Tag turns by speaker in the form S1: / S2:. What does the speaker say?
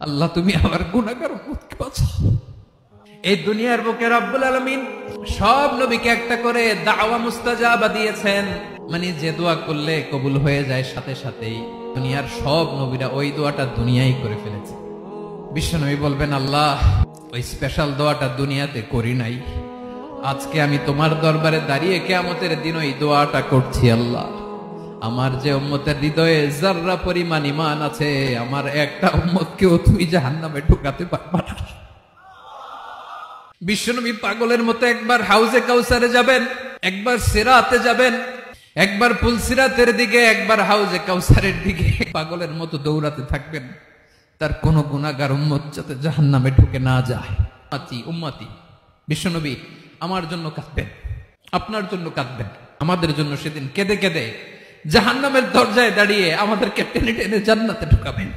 S1: আল্লাহ তুমি আমার গুনাহগার উম্মতকে বাঁচাও। এই দুনিয়ার বুকে রব্বুল আলামিন সব নবীকে একটা করে দাওয়া মুস্তাজাবা দিয়েছেন, মানে যে দোয়া করলে কবুল হয়ে যায় সাথে সাথেই। দুনিয়ার সব নবীরা ওই দোয়াটা দুনিয়ায় করে ফেলেছে। বিশ্বনবী বলবেন, আল্লাহ ওই স্পেশাল দোয়াটা দুনিয়াতে করি নাই, আজকে আমি তোমার দরবারে দাঁড়িয়ে কিয়ামতের দিন ওই দোয়াটা করছি। আল্লাহ আমার যে উম্মতের হৃদয়ে যাররা পরিমাণ ঈমান আছে, আমার একটা উম্মতকেও তুমি জাহান্নামে ঢুকাতে পারবা না। বিশ্বনবী পাগলের মতো একবার হাউজে কাউসারে যাবেন, একবার সিরাতে যাবেন, একবার পুলসিরাতের দিকে, একবার হাউজে কাউসারের দিকে পাগলের মতো দৌড়াতে থাকবেন, তার কোন গুনাহগার উম্মত যাতে জাহান্নামে ঢুকে না যায়। উম্মতি বিশ্বনবী আমার জন্য কাঁদবেন, আপনার জন্য কাঁদবেন, আমাদের জন্য সেদিন কেঁদে কেঁদে জাহান্নামের দরজায় দাঁড়িয়ে আমাদেরকে টেনে টেনে জান্নাতে ঢুকাবেন।